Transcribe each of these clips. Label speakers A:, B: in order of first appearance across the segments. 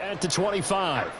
A: at the 25.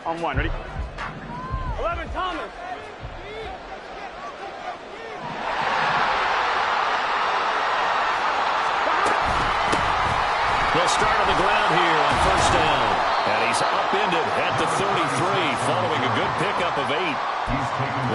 B: On one, ready? 11, Thomas.
A: They'll start on the ground here on first down. And he's upended at the 33 following a good pickup of 8.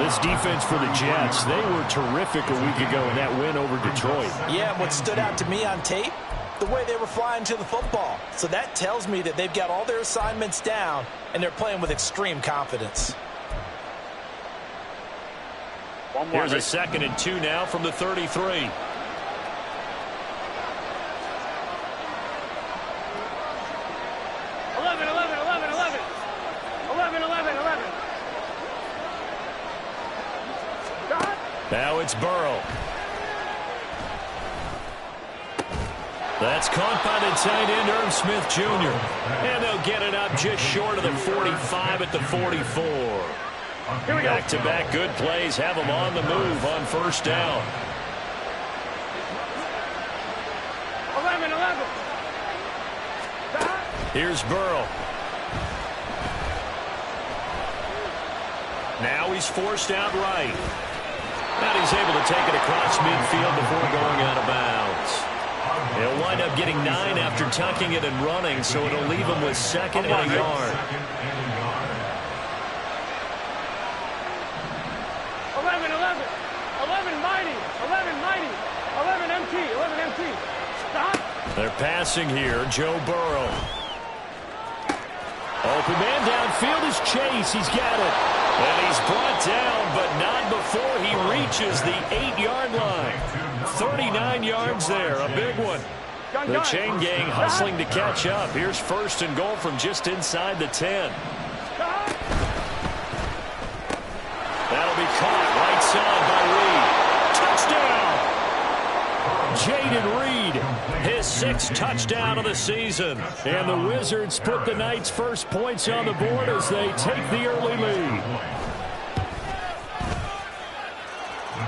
A: This defense for the Jets, they were terrific a week ago in that win over Detroit.
C: Yeah, and what stood out to me on tape, the way they were flying to the football. So that tells me that they've got all their assignments down and they're playing with extreme confidence.
B: One more.
A: Here's a 2nd and 2 now from the 33. Now it's Burrow. That's caught by the tight end, Irv Smith Jr. And they'll get it up just short of the 45 at the 44. Back-to-back good plays have them on the move on first down.
B: 11.
A: Here's Burrow. Now he's forced out right. And he's able to take it across midfield before going out of bounds. He'll wind up getting 9 after tucking it and running, so it'll leave him with 2nd and a yard.
B: 11 mighty, 11 empty. Stop.
A: They're passing here, Joe Burrow. Open man downfield is Chase. He's got it. And he's brought down, but not before he reaches the 8-yard line. 39 yards there, a big one. The chain gang hustling to catch up. Here's 1st and goal from just inside the 10. That'll be caught right side by Reed. Touchdown! Jaden Reed, his 6th touchdown of the season. And the Wizards put the Knights' first points on the board as they take the early lead.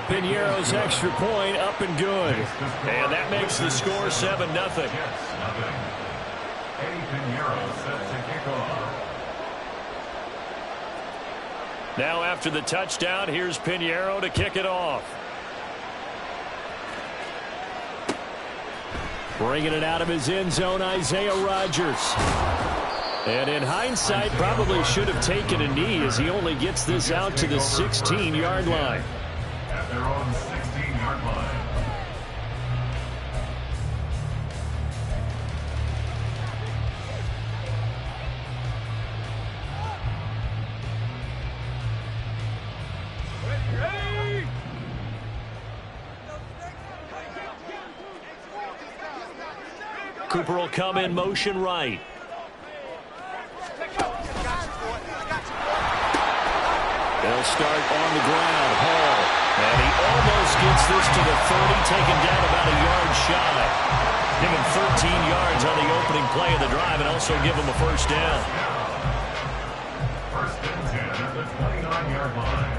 A: Piñeiro's extra point up and good. And that makes the score 7-0. Now after the touchdown, here's Piñeiro to kick it off. Bringing it out of his end zone, Isaiah Rodgers. And in hindsight, probably should have taken a knee as he only gets this out to the 16-yard line.
D: At their own 16-yard line.
A: Cooper will come in motion right. They'll start on the ground. Hall. And he almost gets this to the 30, taken down about a yard shy. Give him 13 yards on the opening play of the drive and also give him a first down.
D: 1st and 10 at the 29-yard line.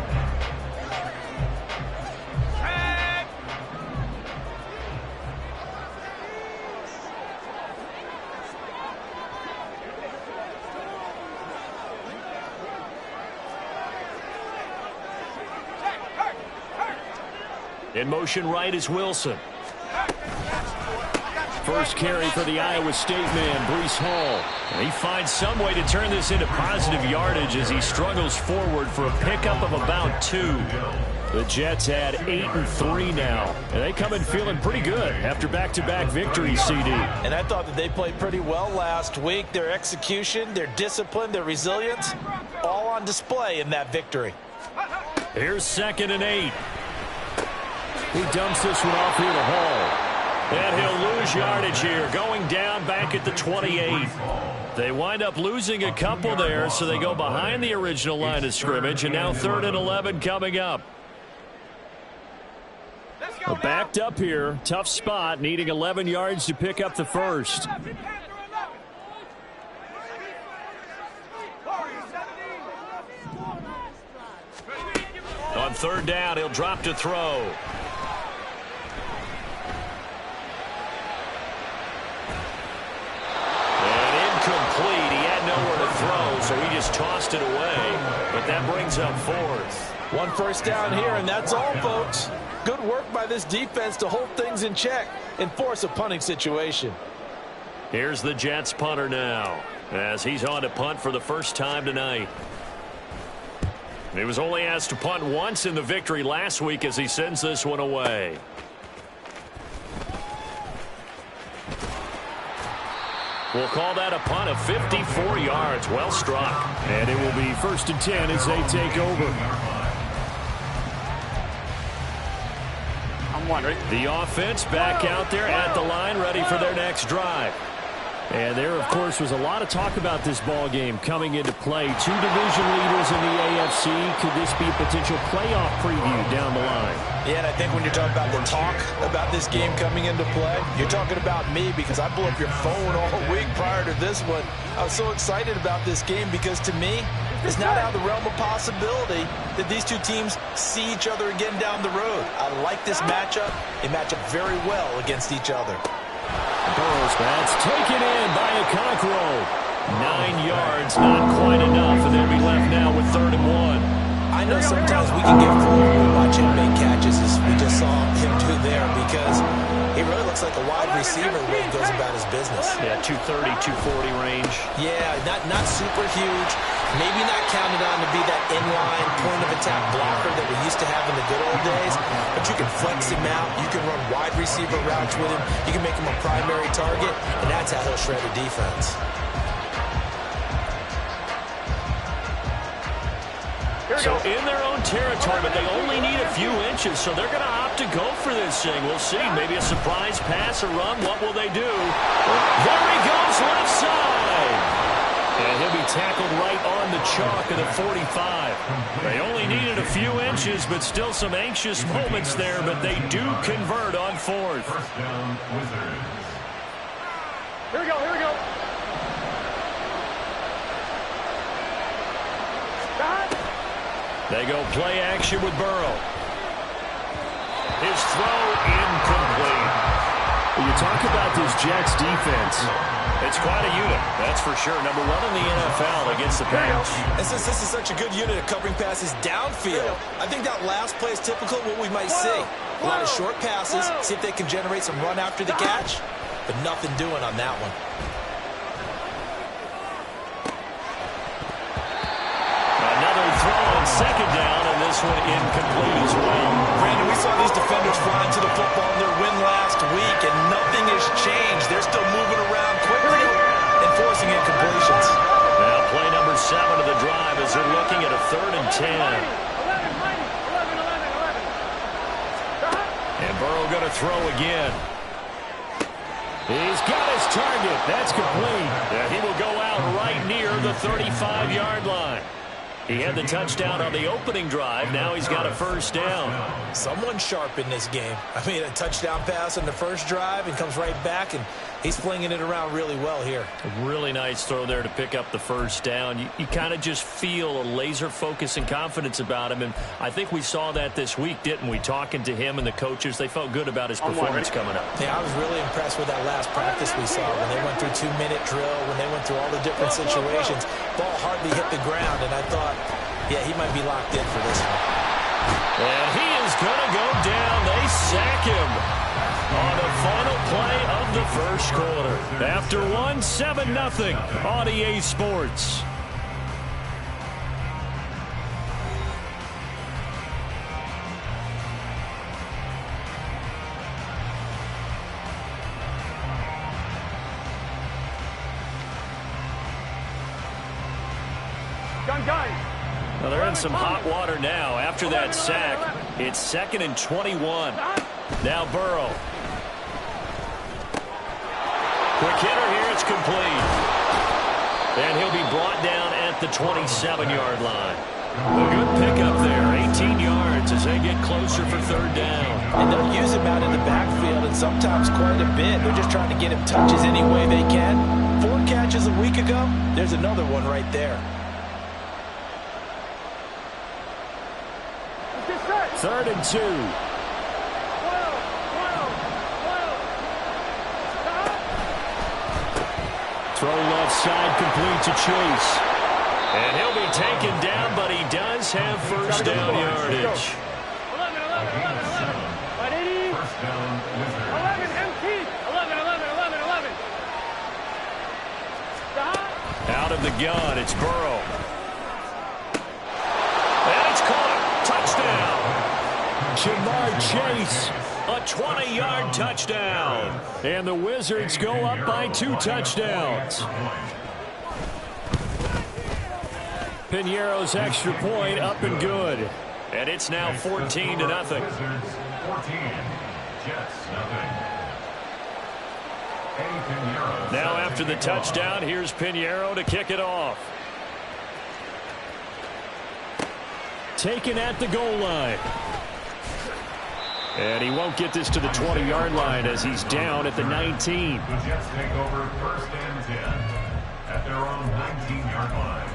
A: In motion right is Wilson. first carry for the Iowa State man, Breece Hall. And he finds some way to turn this into positive yardage as he struggles forward for a pickup of about 2. The Jets had 8-3 now, and they come in feeling pretty good after back-to-back victories, CD.
C: And I thought that they played pretty well last week. Their execution, their discipline, their resilience, all on display in that victory.
A: Here's 2nd and 8. He dumps this one off here to Hall. And he'll lose yardage here, going down back at the 28. They wind up losing a couple there, so they go behind the original line of scrimmage, and now 3rd and 11 coming up. Backed up here, tough spot, needing 11 yards to pick up the first. On 3rd down, he'll drop to throw. Incomplete. He had nowhere to throw, so he just tossed it away. But that brings up 4th.
C: 1 first down here, and that's all, folks. Good work by this defense to hold things in check and force a punting situation.
A: Here's the Jets punter now, as he's on to punt for the first time tonight. He was only asked to punt once in the victory last week as he sends this one away. We'll call that a punt of 54 yards. Well struck. And it will be 1st and 10 as they take over. The offense back out there at the line, ready for their next drive. And there, of course, was a lot of talk about this ball game coming into play. 2 division leaders in the AFC. Could this be a potential playoff preview down the line?
C: Yeah, and I think when you're talking about the talk about this game coming into play, you're talking about me because I blew up your phone all week prior to this one. I was so excited about this game because, to me, it's not out of the realm of possibility that these two teams see each other again down the road. I like this matchup. They match up very well against each other.
A: Burrow's that's taken in by Okonkwo. 9 yards, not quite enough, and they'll be left now with 3rd and 1.
C: I know sometimes we can get fooled when we watch him make catches, as we just saw him do there, because he really looks like a wide receiver when he goes about his business.
A: Yeah, 230, 240 range.
C: Yeah, not super huge. Maybe not counted on to be that inline point-of-attack blocker that we used to have in the good old days, but you can flex him out. You can run wide receiver routes with him. You can make him a primary target, and that's how he'll shred a defense.
A: So in their own territory, but they only need a few inches, so they're going to opt to go for this thing. We'll see. Maybe a surprise pass, a run. What will they do? There he goes, left side. And he'll be tackled right on the chalk of the 45. They only needed a few inches, but still some anxious moments there, but they do convert on 4th.
D: First down, Wizards.
B: Here we go, here we go.
A: They go play action with Burrow. His throw incomplete. When you talk about this Jets defense, it's quite a unit, that's for sure. Number 1 in the NFL against the pass.
C: And since this is such a good unit of covering passes downfield, I think that last play is typical of what we might see. A lot of short passes, see if they can generate some run after the catch, but nothing doing on that one.
A: Another throw on 2nd down, and this one incomplete as well.
C: Brandon, we saw these defenders flying to the football in their win last week, and nothing has changed. They're still moving around quickly and forcing incompletions.
A: Now play number 7 of the drive as they're looking at a 3rd and 10.
B: 11.
A: And Burrow going to throw again. He's got his target. That's complete. Yeah, he will go out right near the 35-yard line. He had the touchdown on the opening drive. Now he's got a first down.
C: Someone sharp in this game. I mean, a touchdown pass on the first drive and comes right back, and he's flinging it around really well here.
A: A really nice throw there to pick up the first down. You kind of just feel a laser focus and confidence about him, and I think we saw that this week, didn't we? Talking to him and the coaches, they felt good about his performance coming up.
C: Yeah, I was really impressed with that last practice we saw when they went through 2-minute drill, when they went through all the different situations. Ball hardly hit the ground, and I thought, yeah, he might be locked in for this one.
A: And he is going to go down. They sack him. On the final play of the first quarter. After one, 7-0 on EA Sports.
B: Gun.
A: Well, they're in some hot water now. After that sack, it's 2nd and 21. Now Burrow. Quick hitter here, it's complete. And he'll be brought down at the 27-yard line. A good pickup there, 18 yards as they get closer for third down.
C: And they'll use him out in the backfield, and sometimes quite a bit. They're just trying to get him touches any way they can. 4 catches a week ago, there's another one right there.
A: 3rd and 2. Throw left side, complete to Chase. And he'll be taken down, but he does have first down yardage.
B: 11.
D: First down, Wizards.
B: 11, empty. 11.
A: Out of the gun, it's Burrow. And it's caught. Touchdown. Jamar Chase, a 20-yard touchdown. And the Wizards go up by 2 touchdowns. Piñeiro's extra point up and good. And it's now 14-0.
D: Wizards 14, Jets 0.
A: Now after the touchdown, here's Piñeiro to kick it off. Taken at the goal line. And he won't get this to the 20-yard line as he's down at the 19.
D: The Jets take over 1st and 10 at their own 19-yard line.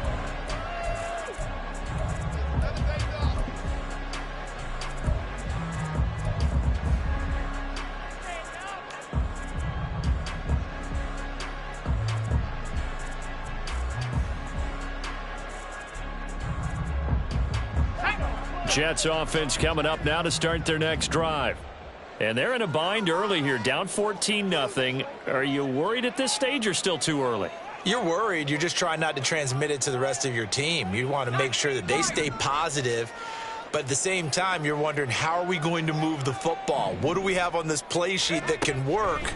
A: Jets offense coming up now to start their next drive. And they're in a bind early here, down 14-0. Are you worried at this stage or still too early?
C: You're worried. You're just trying not to transmit it to the rest of your team. You want to make sure that they stay positive. But at the same time, you're wondering, how are we going to move the football? What do we have on this play sheet that can work?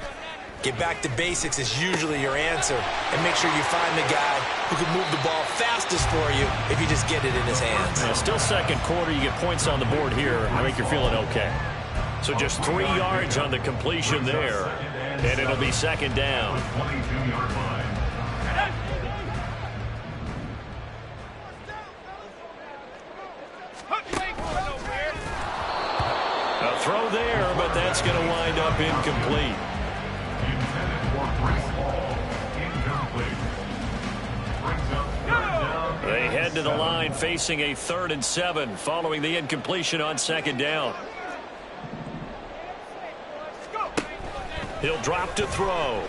C: Get back to basics is usually your answer. And make sure you find the guy who can move the ball fastest for you if you just get it in his hands.
A: Yeah, still second quarter. You get points on the board here. I think you're feeling okay. So just 3 yards on the completion there. And it'll be 2nd down.
D: 22-yard line.
A: A throw there, but that's going to wind up incomplete.
D: Intended for Breece Hall. Incomplete. Brings up 3rd down.
A: They head to the line facing a 3rd and 7 following the incompletion on 2nd down. He'll drop to throw.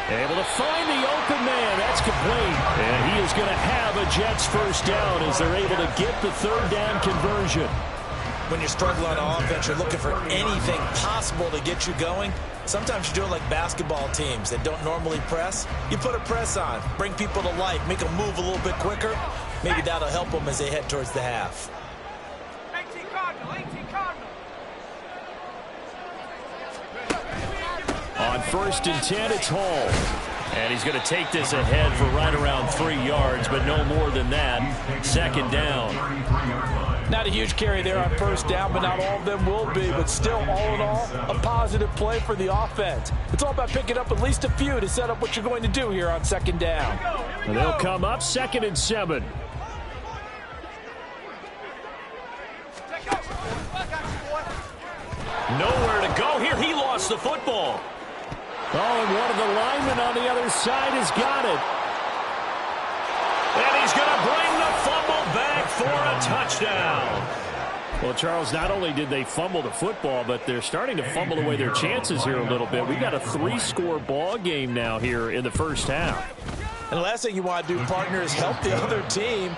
A: Able to find the open man. That's complete. And he is going to have a Jets first down as they're able to get the 3rd down conversion.
C: When you're struggling on offense, you're looking for anything possible to get you going. Sometimes you do it like basketball teams that don't normally press. You put a press on, bring people to life, make them move a little bit quicker. Maybe that'll help them as they head towards the half.
B: 18 Cardinal.
A: On 1st and 10, it's Hall. And he's going to take this ahead for right around 3 yards, but no more than that. 2nd down.
D: 33-yard line.
C: Not a huge carry there on 1st down, but not all of them will be. But still, all in all, a positive play for the offense. It's all about picking up at least a few to set up what you're going to do here on 2nd down.
A: And they'll come up 2nd and 7. Nowhere to go here. He lost the football. Oh, and one of the linemen on the other side has got it. And he's going to bring the fumble back for a touchdown. Well, Charles, not only did they fumble the football, but they're starting to fumble away their chances here a little bit. We've got a 3-score ball game now here in the first half.
C: And the last thing you want to do, partner, is help the other team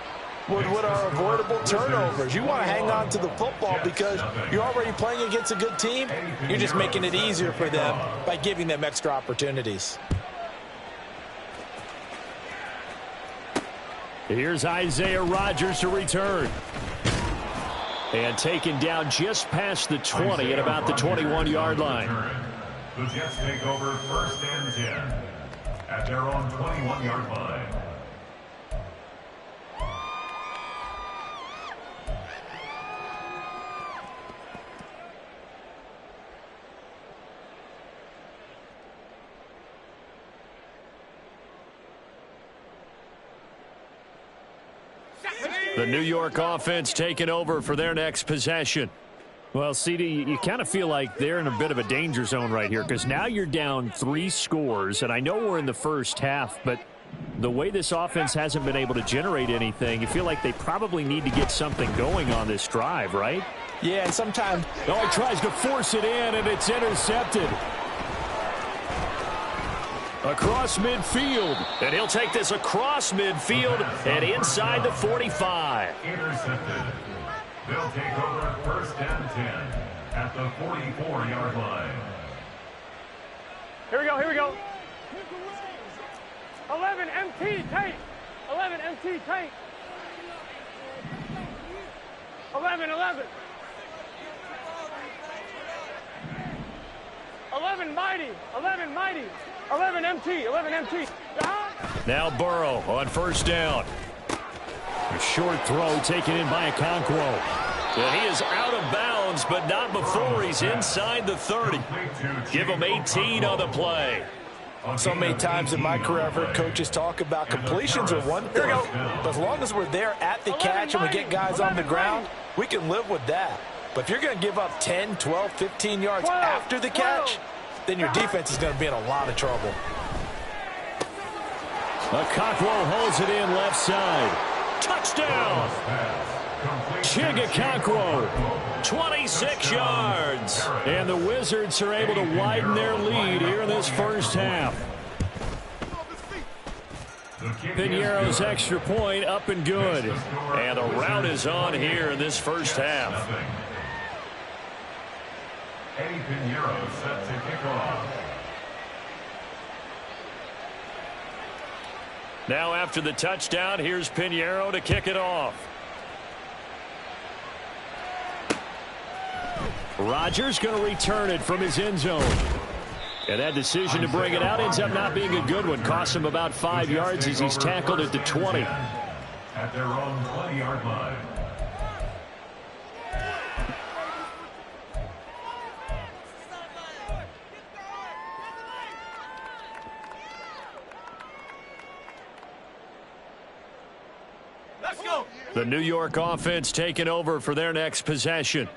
C: with what are avoidable turnovers. You want to hang on to the football because you're already playing against a good team. You're just making it easier for them by giving them extra opportunities.
A: Here's Isaiah Rodgers to return. And taken down just past the 20 at about the 21-yard line.
D: The Jets take over 1st and 10 at their own 21-yard line.
A: The New York offense taking over for their next possession. Well, CD, you kind of feel like they're in a bit of a danger zone right here because now you're down 3 scores, and I know we're in the first half, but the way this offense hasn't been able to generate anything, you feel like they probably need to get something going on this drive, right?
C: Yeah, and sometimes...
A: Oh, he tries to force it in, and it's intercepted. Across midfield, and he'll take this across midfield and inside the 45.
D: Intercepted. They'll take over 1st and 10 at the 44-yard line.
B: Here we go, here we go. 11 MT tank. 11 MT tank. 11. 11 mighty. 11 mighty. 11 MT. 11 MT.
A: Now Burrow on 1st down. A short throw taken in by Okonkwo. And he is out of bounds, but not before he's inside the 30. Give him 18 on the play.
C: So many times in my career I've heard coaches talk about completions are one thing, but as long as we're there at the catch and we get guys on the ground, we can live with that. But if you're going to give up 10, 12, 15 yards after the catch, then your defense is going to be in a lot of trouble.
A: Okonkwo holds it in left side. Touchdown! Chig Okonkwo, 26 yards. And the Wizards are able to widen their lead here in this first half. Piñeiro's extra point up and good. And the rout is on here in this first half.
D: Eddie Piñeiro set to kick off.
A: Now after the touchdown, here's Piñeiro to kick it off. Rodgers going to return it from his end zone. And that decision to bring it out ends up not being a good one. Costs him about 5 yards as he's tackled at the 20.
D: At their own 20-yard line.
A: The New York offense taking over for their next possession.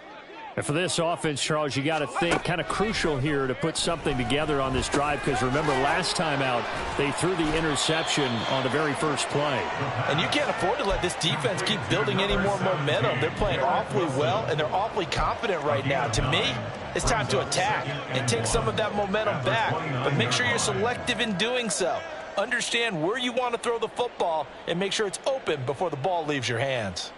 A: And for this offense, Charles, you got to think kind of crucial here to put something together on this drive because remember last time out they threw the interception on the very first play.
C: And you can't afford to let this defense keep building any more momentum. They're playing awfully well and they're awfully confident right now. To me, it's time to attack and take some of that momentum back, but make sure you're selective in doing so. Understand where you want to throw the football and make sure it's open before the ball leaves your hands.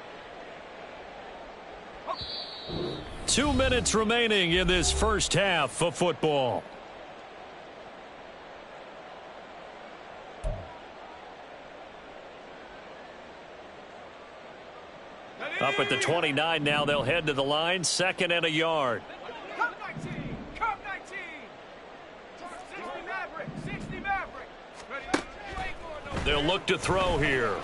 A: 2 minutes remaining in this first half of football. Up at the 29 now, they'll head to the line, 2nd and a yard.
B: Come 19. Come 19. 60 Maverick. 60 Maverick. Ready?
A: They'll look to throw here.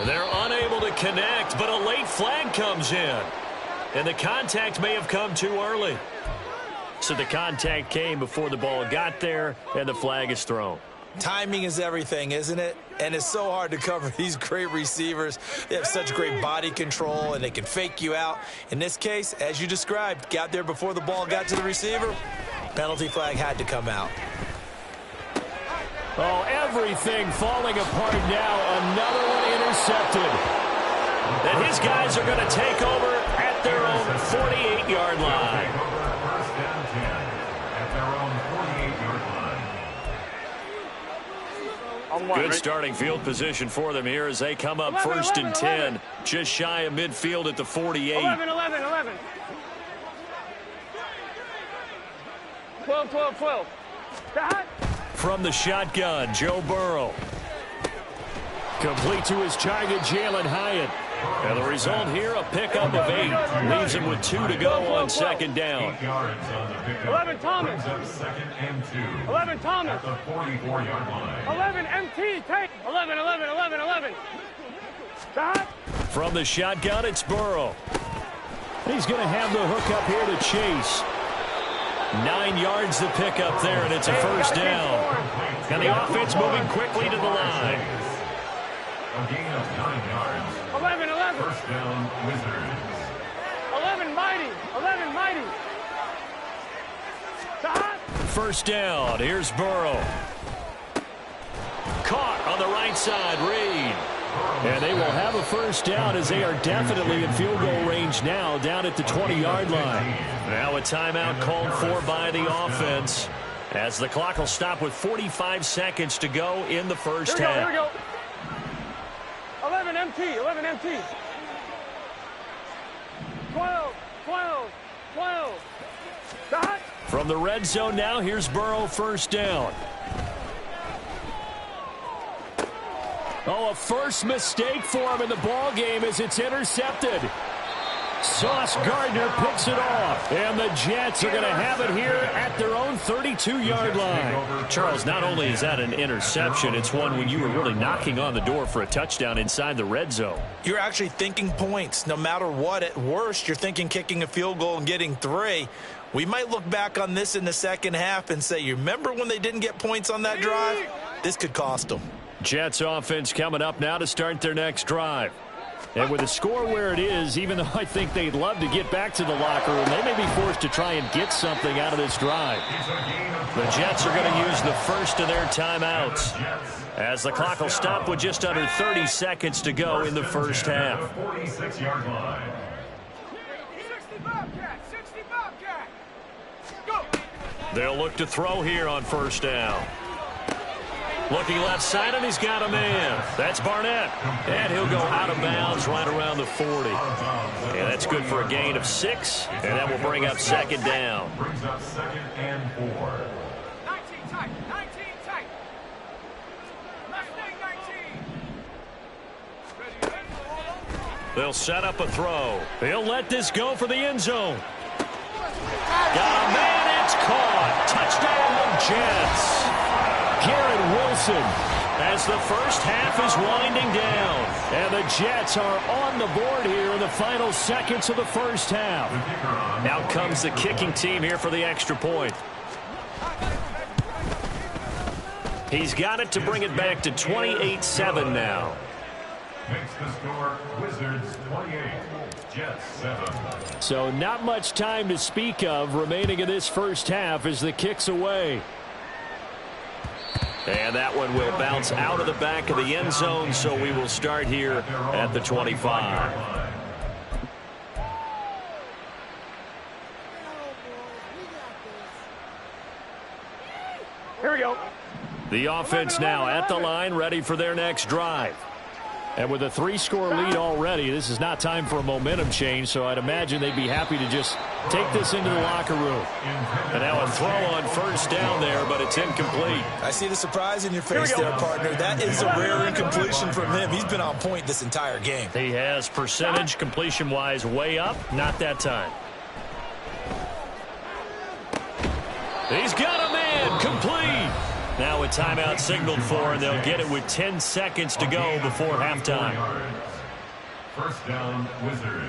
A: They're unable to connect, but a late flag comes in. And the contact may have come too early. So the contact came before the ball got there, and the flag is thrown.
C: Timing is everything, isn't it? And it's so hard to cover these great receivers. They have such great body control, and they can fake you out. In this case, as you described, got there before the ball got to the receiver. Penalty flag had to come out.
A: Oh, everything falling apart now. Another one intercepted. And his guys are going to take over at their own 48-yard line.
D: First and 10 at their own 48-yard line.
B: On one,
A: Good
B: right?
A: starting field position for them here as they come up 1st and 10. Just shy of midfield at the 48.
B: 11. 12. That.
A: From the shotgun, Joe Burrow. Complete to his target, Jalen Hyatt. And the result here, a pickup of 8. Leaves him with 2 to go on 2nd down.
D: 8 yards on the pickup.
B: 11 Thomas.
D: Brings up 2nd and 2.
B: 11 Thomas.
D: At the 44-yard line.
B: 11 MT. Take. 11. That.
A: From the shotgun, it's Burrow. He's going to have the hook up here to Chase. 9 yards the pickup there, and it's a 1st down. And the offense moving quickly to the line.
D: A gain of 9 yards.
B: 11.
D: 1st down, Wizards.
B: 11 mighty. That.
A: 1st down, here's Burrow. Caught on the right side, Reed. And they will have a 1st down as they are definitely in field goal range now, down at the 20-yard line. Now a timeout called for by the offense as the clock will stop with 45 seconds to go in the 1st half.
B: Here we go. 11 MT. 12. That.
A: From the red zone now, here's Burrow, 1st down. Oh, a first mistake for him in the ball game as it's intercepted. Sauce Gardner picks it off, and the Jets are going to have it here at their own 32-yard line. Charles, not only is that an interception, it's one when you were really knocking on the door for a touchdown inside the red zone.
C: You're actually thinking points. No matter what, at worst, you're thinking kicking a field goal and getting 3. We might look back on this in the 2nd half and say, you remember when they didn't get points on that drive? This could cost them.
A: Jets offense coming up now to start their next drive. And with the score where it is, even though I think they'd love to get back to the locker room, they may be forced to try and get something out of this drive. The Jets are going to use the first of their timeouts as the clock will stop with just under 30 seconds to go in the 1st half.
D: 46-yard line.
B: 60 Bobcat. Go.
A: They'll look to throw here on 1st down. Looking left side, and he's got a man. That's Barnett. And he'll go out of bounds right around the 40. And that's good for a gain of 6. And that will bring up 2nd down.
D: Brings up 2nd and 4.
B: 19 tight. Mustang 19.
A: They'll set up a throw. They'll let this go for the end zone. Got a man. It's caught. Touchdown, Jets. Garrett Wilson as the 1st half is winding down. And the Jets are on the board here in the final seconds of the 1st half. Out comes the kicking team here for the extra point. He's got it to bring it back to 28-7 now.
D: Makes the score Wizards 28, Jets 7.
A: So not much time to speak of remaining in this 1st half as the kick's away. And that one will bounce out of the back of the end zone, so we will start here at the 25.
B: Here we go.
A: The offense now at the line, ready for their next drive. And with a 3-score lead already, this is not time for a momentum change, so I'd imagine they'd be happy to just take this into the locker room. And now a throw on 1st down there, but it's incomplete.
C: I see the surprise in your face there, partner. That is a rare incompletion from him. He's been on point this entire game.
A: He has percentage completion-wise way up, not that time. He's got a man, complete. Now a timeout signaled for, and they'll get it with 10 seconds to go before halftime.
D: 1st down, Wizards.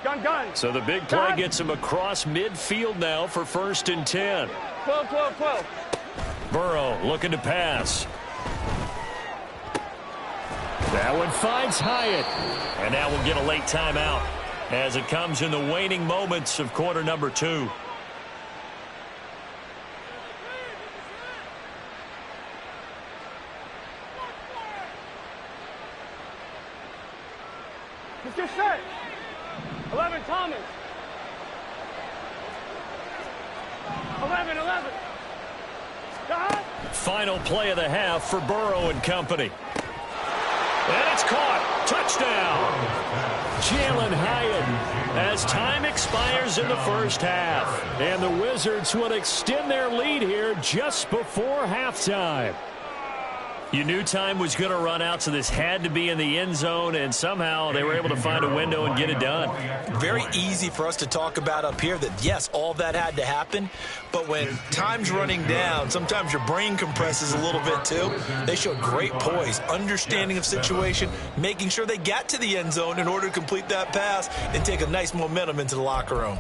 B: Gun.
A: So the big play gets him across midfield now for 1st and 10.
B: 12.
A: Burrow looking to pass. That one finds Hyatt. And now we'll get a late timeout as it comes in the waning moments of quarter number 2.
B: Let's get set. 11 Thomas. 11. God.
A: Final play of the half for Burrow and company. And it's caught. Touchdown. Jalen Hyatt as time expires in the first half. And the Wizards will extend their lead here just before halftime. You knew time was going to run out, so this had to be in the end zone, and somehow they were able to find a window and get it done.
C: Very easy for us to talk about up here that, yes, all that had to happen, but when time's running down, sometimes your brain compresses a little bit too. They showed great poise, understanding of situation, making sure they got to the end zone in order to complete that pass and take a nice momentum into the locker room.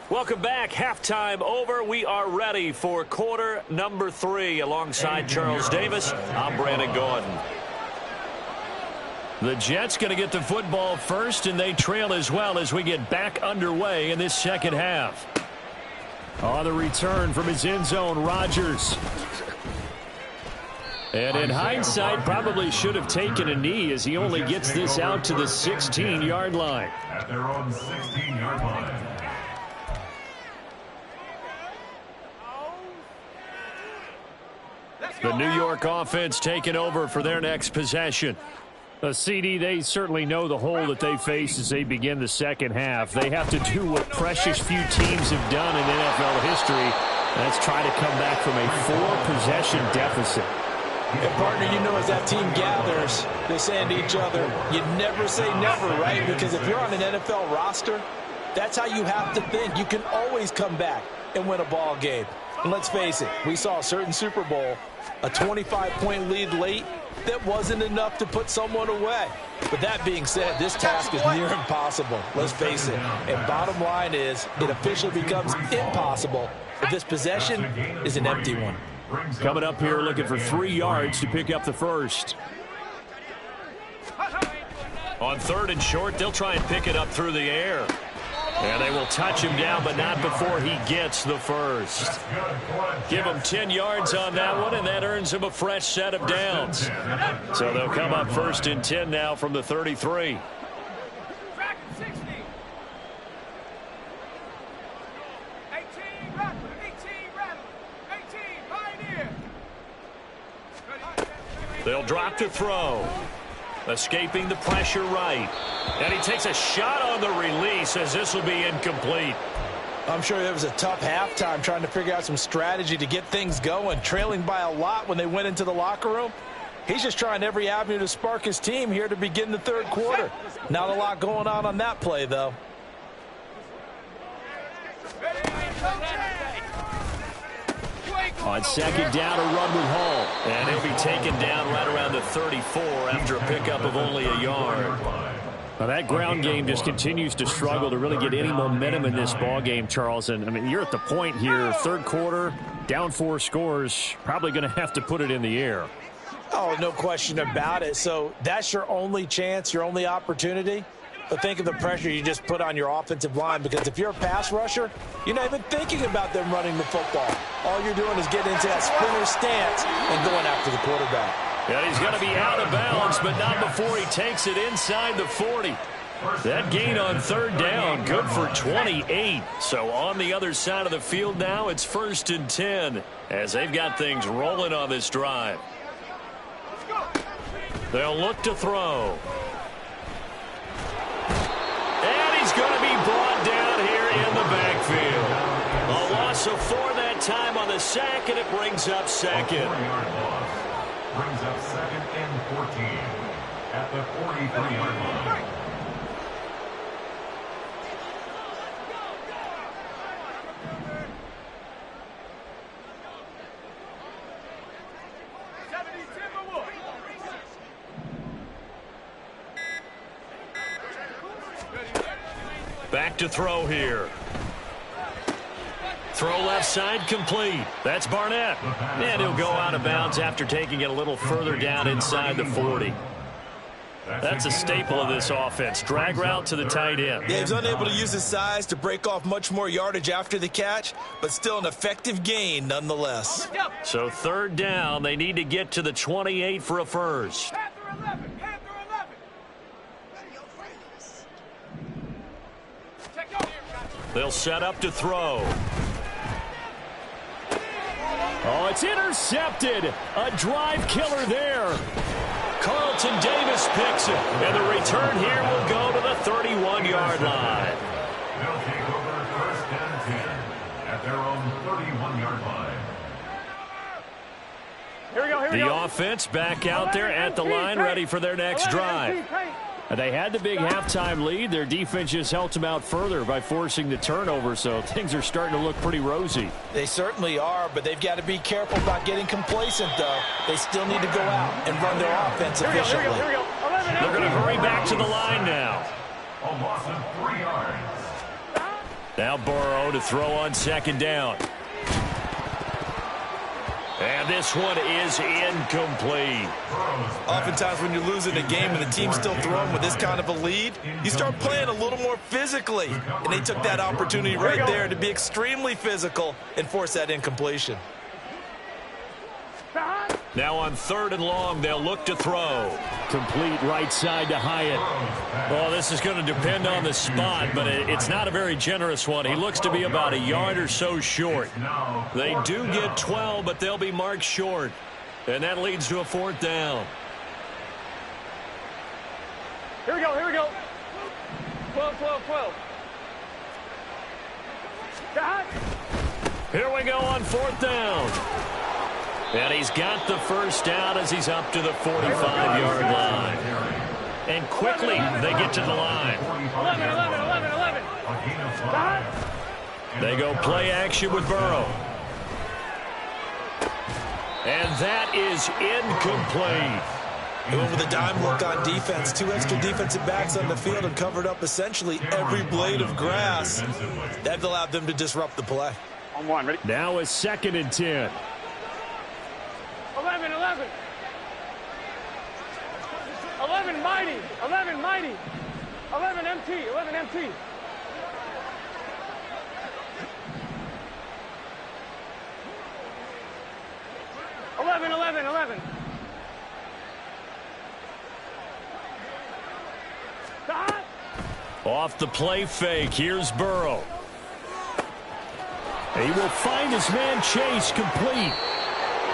A: Welcome back. Halftime over. We are ready for quarter number 3. Alongside Charles Davis, I'm Brandon Gordon. The Jets going to get the football first, and they trail as well as we get back underway in this second half. On the return from his end zone, Rodgers. And in hindsight, probably should have taken a knee as he only gets this out to the 16-yard line.
D: At their own 16-yard line.
A: The New York offense taking over for their next possession. CD, they certainly know the hole that they face as they begin the second half. They have to do what precious few teams have done in NFL history. That's try to come back from a 4-possession deficit.
C: And partner, you know, as that team gathers, they're saying to each other, you never say never, right? Because if you're on an NFL roster, that's how you have to think. You can always come back and win a ball game. And let's face it, we saw a certain Super Bowl, a 25-point lead late, that wasn't enough to put someone away. But that being said, this task is near impossible. Let's face it. And bottom line is, it officially becomes impossible if this possession is an empty one.
A: Coming up here looking for 3 yards to pick up the first. On 3rd and short, they'll try and pick it up through the air. And they will touch him down, but not before he gets the first. Give him 10 yards on that one, and that earns him a fresh set of downs. So they'll come up 1st and 10 now from the 33. They'll drop to throw. Escaping the pressure right. And he takes a shot on the release as this will be incomplete.
C: I'm sure it was a tough halftime trying to figure out some strategy to get things going. Trailing by a lot when they went into the locker room. He's just trying every avenue to spark his team here to begin the 3rd quarter. Not a lot going on that play, though.
A: On 2nd down, a run with Hall. And he'll be taken down right around the 34 after a pickup of only a yard. Now that ground game just continues to struggle to really get any momentum in this ball game, Charles. And, I mean, you're at the point here, 3rd quarter, down 4 scores, probably going to have to put it in the air.
C: Oh, no question about it. So that's your only chance, your only opportunity. But think of the pressure you just put on your offensive line, because if you're a pass rusher, you're not even thinking about them running the football. All you're doing is getting into that sprinter stance and going after the quarterback.
A: Yeah, he's going to be out of bounds, but not before he takes it inside the 40. That gain on 3rd down, good for 28. So on the other side of the field now, it's 1st and 10 as they've got things rolling on this drive. They'll look to throw. And he's going to be brought down here in the backfield. A loss of 4 that time on the sack, and it brings up 2nd.
D: Brings up 2nd and 14 at the 43-yard line.
A: Back to throw here. Throw left side complete. That's Barnett. And he'll go out of bounds after taking it a little further down inside the 40. That's a staple of this offense. Drag route to the tight end.
C: Yeah, he's unable to use his size to break off much more yardage after the catch, but still an effective gain nonetheless.
A: So third down, they need to get to the 28 for a first. They'll set up to throw. Oh, it's intercepted. A drive killer there. Carlton Davis picks it, and the return here will go to the 31-yard line.
D: They'll take over first and 10 at their own 31-yard line.
B: Here we go, here we go.
A: The offense back out there at the line, ready for their next drive. They had the big halftime lead. Their defense just helped them out further by forcing the turnover, so things are starting to look pretty rosy.
C: They certainly are, but they've got to be careful about getting complacent, though. They still need to go out and run their offense efficiently.
B: Here we go.
A: They're going to hurry back to the line now.
D: A loss of 3 yards.
A: Now Burrow to throw on second down. And this one is incomplete.
C: Oftentimes when you're losing a game and the team's still throwing with this kind of a lead, you start playing a little more physically. And they took that opportunity right there to be extremely physical and force that incompletion.
A: Now on third and long, they'll look to throw. Complete right side to Hyatt. Well, this is going to depend on the spot, but it's not a very generous one. He looks to be about a yard or so short. They do get 12, but they'll be marked short. And that leads to a fourth down.
B: Here we go. 12.
A: Here we go on fourth down. And he's got the first down as he's up to the 45-yard line. And quickly, they get to the line.
B: 11.
A: They go play action with Burrow. And that is incomplete.
C: They went with a dime look on defense. 2 extra defensive backs on the field and covered up essentially every blade of grass. That allowed them to disrupt the play.
B: On one, ready?
A: Now it's 2nd and 10.
B: 11 mighty. 11 MT. 11.
A: Off the play fake, here's Burrow. He will find his man Chase complete.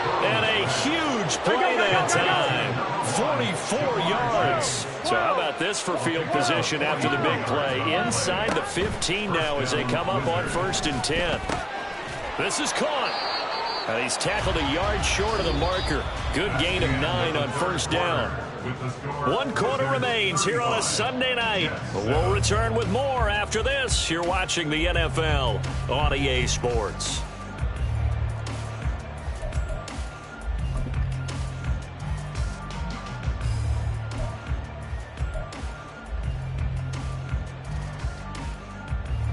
A: And a huge play that time. 44 yards. So how about this for field position after the big play? Inside the 15 now as they come up on 1st and 10. This is caught. And he's tackled a yard short of the marker. Good gain of 9 on first down. 1 quarter remains here on a Sunday night. We'll return with more after this. You're watching the NFL on EA Sports.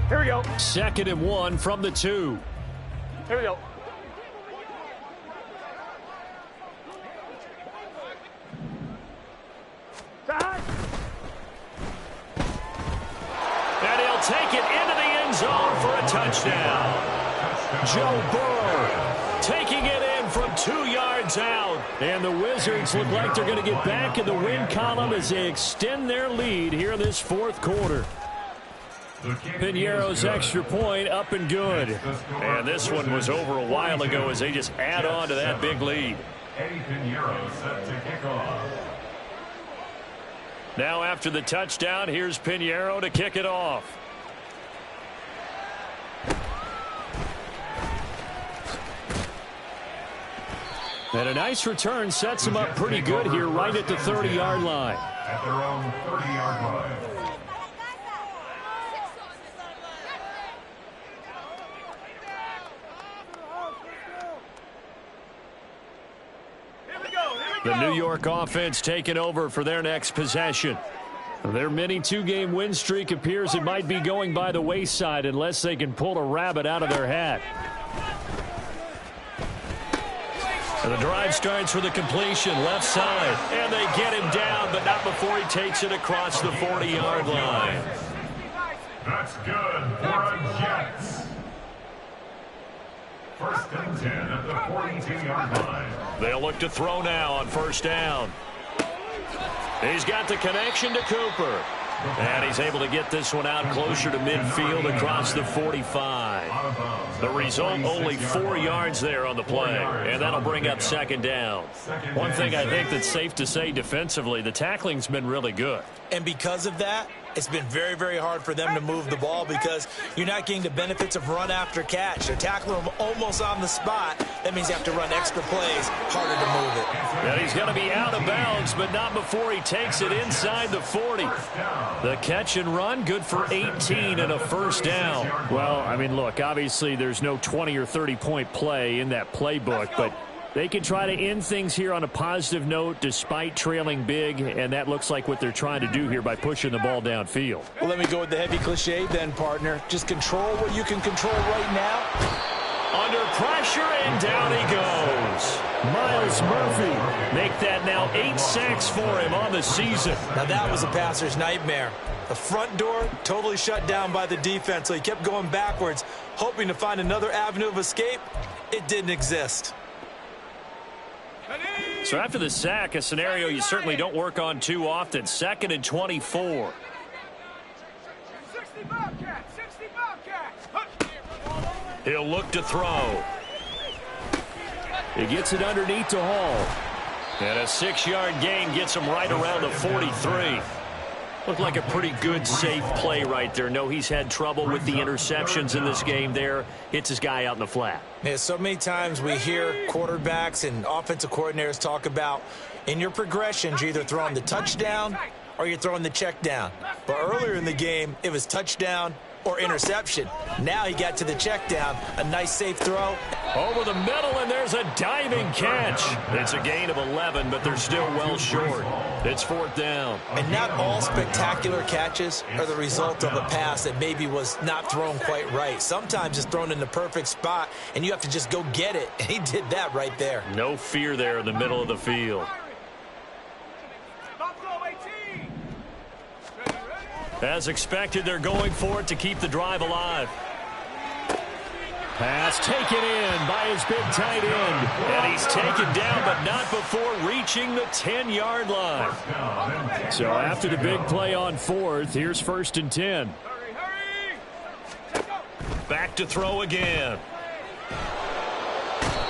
B: Here we go.
A: 2nd and 1 from the 2.
B: Here we go.
A: And he'll take it into the end zone for a touchdown. Joe Burrow taking it in from 2 yards out. And the Wizards look like they're going to get back in the win column as they extend their lead here in this 4th quarter. Piñeiro's extra point up and good. And this one was over a while ago as they just add on to that big lead.
D: Eddie Piñeiro set to kick off.
A: Now after the touchdown, here's Piñeiro to kick it off. And a nice return sets him up pretty good here right at the 30-yard line.
D: At their own 30-yard line.
A: The New York offense taking over for their next possession. Their mini 2-game win streak appears it might be going by the wayside unless they can pull a rabbit out of their hat. And the drive starts with a completion left side. And they get him down, but not before he takes it across the 40-yard line.
D: That's good for the Jets. First and 10 at the 42-yard line.
A: They'll look to throw now on first down. He's got the connection to Cooper. And he's able to get this one out closer to midfield across the 45. The result, only 4 yards there on the play. And that'll bring up second down. One thing I think that's safe to say defensively, the tackling's been really good.
C: And because of that, it's been very, very hard for them to move the ball because you're not getting the benefits of run after catch. They're tackling them almost on the spot. That means you have to run extra plays, harder to move it.
A: And he's going to be out of bounds, but not before he takes it inside the 40. The catch and run, good for 18 and a first down. Well, I mean, look, obviously there's no 20 or 30-point play in that playbook, but they can try to end things here on a positive note despite trailing big, and that looks like what they're trying to do here by pushing the ball downfield.
C: Well, let me go with the heavy cliche then, partner. Just control what you can control right now.
A: Under pressure, and down he goes. Myles Murphy make that now 8 sacks for him on the season.
C: Now that was a passer's nightmare. The front door totally shut down by the defense, so he kept going backwards, hoping to find another avenue of escape. It didn't exist.
A: So after the sack, a scenario you certainly don't work on too often. 2nd and 24.
B: 60 Bobcats, 60 Bobcats.
A: He'll look to throw. He gets it underneath to Hall. And a 6-yard gain gets him right around the 43. Looked like a pretty good, safe play right there. No, he's had trouble with the interceptions in this game there. Hits his guy out in the flat.
C: Yeah, so many times we hear quarterbacks and offensive coordinators talk about in your progressions, you're either throwing the touchdown or you're throwing the check down. But earlier in the game, it was touchdown or interception. Now he got to the check down. A nice, safe throw.
A: Over the middle, and there's a diving catch. It's a gain of 11, but they're still well short. It's 4th down.
C: And not all spectacular catches are the result of a pass that maybe was not thrown quite right. Sometimes it's thrown in the perfect spot, and you have to just go get it. And he did that right there.
A: No fear there in the middle of the field. As expected, they're going for it to keep the drive alive. Pass taken in by his big tight end. And he's taken down, but not before reaching the 10-yard line. So after the big play on 4th, here's 1st and 10. Back to throw again.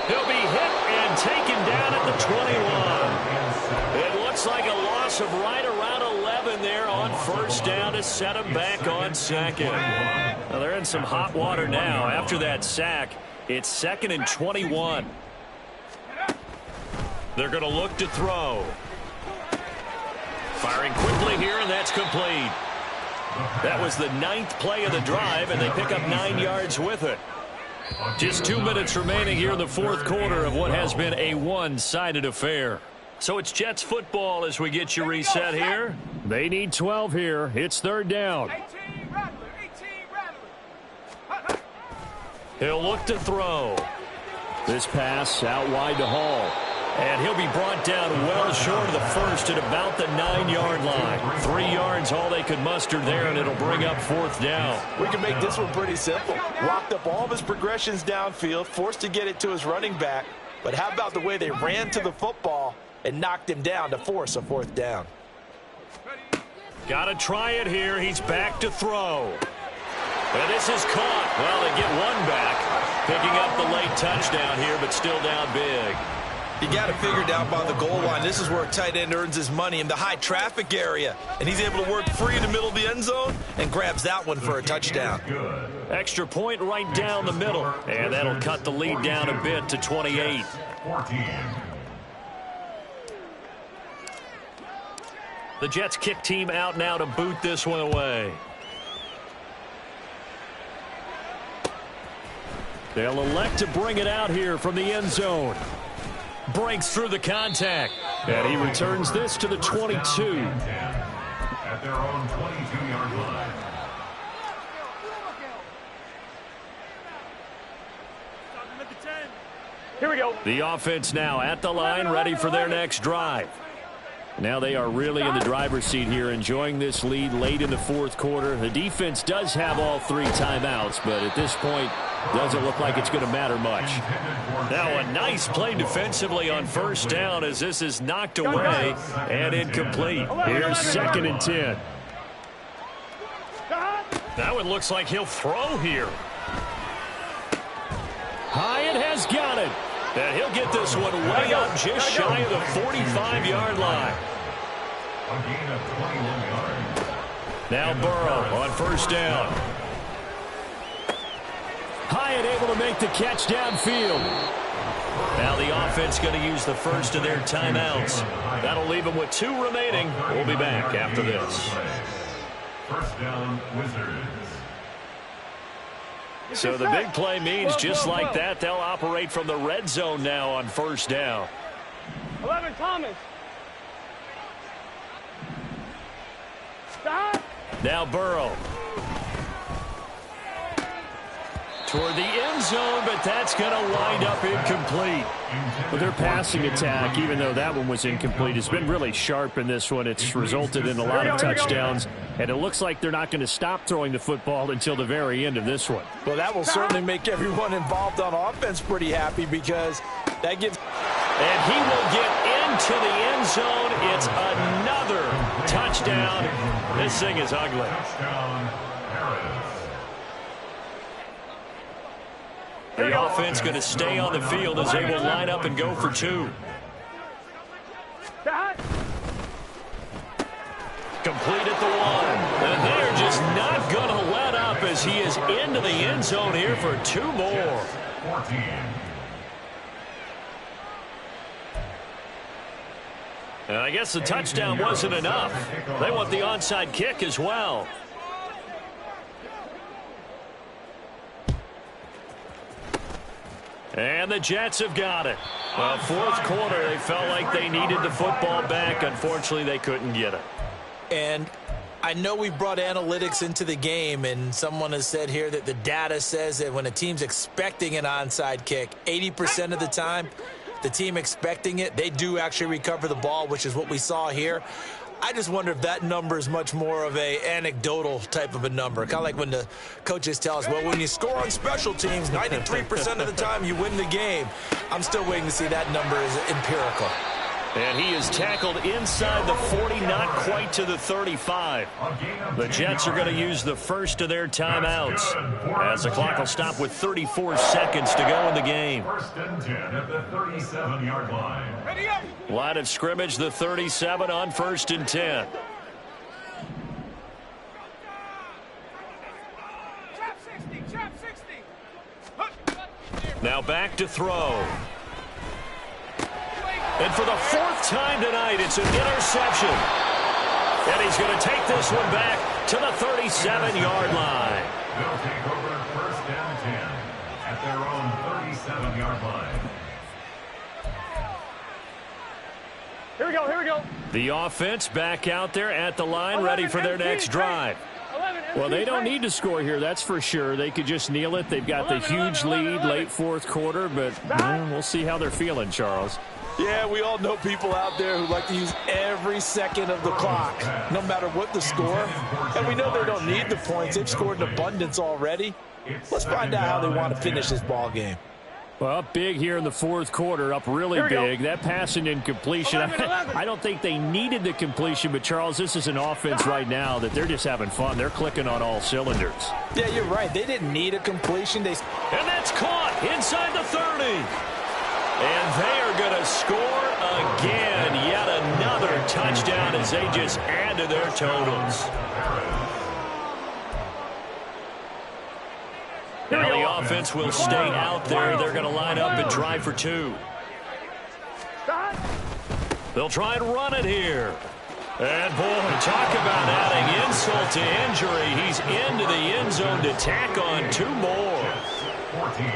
A: He'll be hit and taken down at the 21. It looks like a loss of right around 11 there on first down to set him back on 2nd. Well, they're in some hot water now. After that sack, it's 2nd and 21. They're going to look to throw. Firing quickly here, and that's complete. That was the 9th play of the drive, and they pick up 9 yards with it. Just 2 minutes remaining here in the 4th quarter of what has been a one-sided affair. So it's Jets football as we get you reset here. They need 12 here. It's 3rd down.
B: 18 Rattler, 18 Rattler.
A: He'll look to throw. This pass out wide to Hall. And he'll be brought down well short of the first at about the 9-yard line. 3 yards all they could muster there, and it'll bring up 4th down.
C: We can make this one pretty simple. Locked up all of his progressions downfield, forced to get it to his running back. But how about the way they ran to the football and knocked him down to force a 4th down?
A: Got to try it here. He's back to throw. And this is caught. Well, they get one back. Picking up the late touchdown here, but still down big. You got to figure down by the goal line. This is where a tight end earns his money in the high traffic area. And he's able to work free in the middle of the end zone and grabs that one for a touchdown. Extra point right down the middle. And that'll cut the lead down a bit to 28.
D: 14.
A: The Jets kick team out now to boot this one away. They'll elect to bring it out here from the end zone. Breaks through the contact. And he returns this to the 22.
D: At their own 22-yard line.
B: Stop him at the 10. Here we go.
A: The offense now at the line, ready for their next drive. Now they are really in the driver's seat here, enjoying this lead late in the fourth quarter. The defense does have all 3 timeouts, but at this point, doesn't look like it's going to matter much. Now a nice play defensively on first down as this is knocked away and incomplete. Here's 2nd and 10. That one looks like he'll throw here. Hyatt has got it. And he'll get this one way up just shy of the 45-yard line.
D: A gain of 21 yards.
A: Now Burrow on first down. Hyatt able to make the catch downfield. Now the offense going to use the first of their timeouts. That'll leave them with 2 remaining. We'll be back after this.
D: First down, Wizards.
A: So the big play means just like that, they'll operate from the red zone now on first down.
B: 11, Thomas. Stop.
A: Now Burrow. Toward the end zone, but that's going to wind up incomplete. Well, their passing attack, even though that one was incomplete, has been really sharp in this one. It's resulted in a lot of touchdowns, and it looks like they're not going to stop throwing the football until the very end of this one.
C: Well, that will certainly make everyone involved on offense pretty happy because that gives...
A: And he will get into the end zone. It's another touchdown. This thing is ugly.
D: Touchdown, Harris.
A: The offense going to stay on the field as they will line up and go for 2. Complete at the 1. And they're just not going to let up as he is into the end zone here for 2 more.
D: 14.
A: And I guess the touchdown wasn't enough. They want the onside kick as well. And the Jets have got it. Well, fourth quarter, they felt like they needed the football back. Unfortunately, they couldn't get it.
C: And I know we brought analytics into the game, and someone has said here that the data says that when a team's expecting an onside kick, 80% of the time, the team expecting it, they do actually recover the ball, which is what we saw here. I just wonder if that number is much more of a anecdotal type of a number. Kind of like when the coaches tell us, well, when you score on special teams, 93% of the time you win the game. I'm still waiting to see that number is empirical.
A: And he is tackled inside the 40, not quite to the 35. The Jets are going to use the first of their timeouts as the clock will stop with 34 seconds to go in the game.
D: First and 10 at the 37-yard line.
A: Line of scrimmage, the 37 on first and 10. Now back to throw. And for the 4th time tonight, it's an interception. And he's going to take this one back to the 37-yard line.
D: They'll take over first and 10 at their own 37-yard line.
B: Here we go, here we go.
A: The offense back out there at the line, ready for their next drive. Well, they don't need to score here, that's for sure. They could just kneel it. They've got the huge lead late fourth quarter, but we'll see how they're feeling, Charles.
C: Yeah, we all know people out there who like to use every second of the clock, no matter what the score. And we know they don't need the points. They've scored in abundance already. Let's find out how they want to finish this ball game.
A: Well, up big here in the fourth quarter, up really big. That passing incompletion, I don't think they needed the completion, but, Charles, this is an offense right now that they're just having fun. They're clicking on all cylinders.
C: Yeah, you're right. They didn't need a completion. And
A: that's caught inside the 30. And they are going to score again. Yet another touchdown as they just add to their totals. Now the offense will stay out there. They're going to line up and try for 2. They'll try and run it here. And, boy, talk about adding insult to injury. He's into the end zone to tack on 2 more.
D: 14.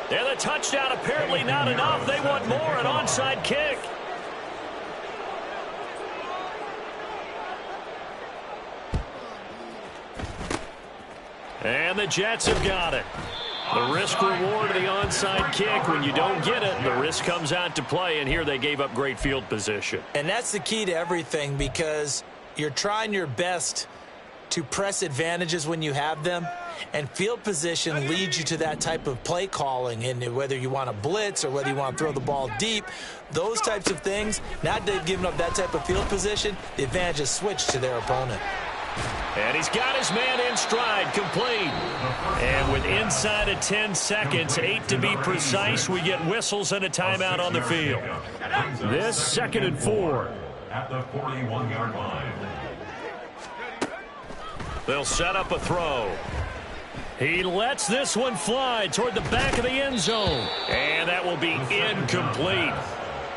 A: And the touchdown apparently not enough. They want more, an onside kick. And the Jets have got it. The risk reward of the onside kick. When you don't get it, the risk comes out to play, and here they gave up great field position.
C: And that's the key to everything, because you're trying your best to press advantages when you have them, and field position leads you to that type of play calling. And whether you want to blitz or whether you want to throw the ball deep, those types of things, now they've given up that type of field position, the advantage is switched to their opponent.
A: And he's got his man in stride, complete. And with inside of 10 seconds, 8 to be precise, we get whistles and a timeout on the field. This 2nd and 4.
D: At the 41-yard line.
A: They'll set up a throw. He lets this one fly toward the back of the end zone. And that will be incomplete.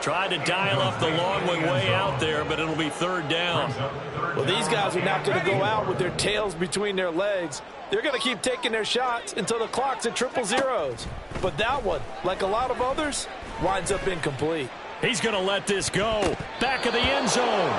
A: Tried to dial up the long way out there, but it'll be 3rd down.
E: Well, these guys are not going to go out with their tails between their legs. They're going to keep taking their shots until the clock's at 000. But that one, like a lot of others, winds up incomplete.
A: He's going to let this go. Back of the end zone.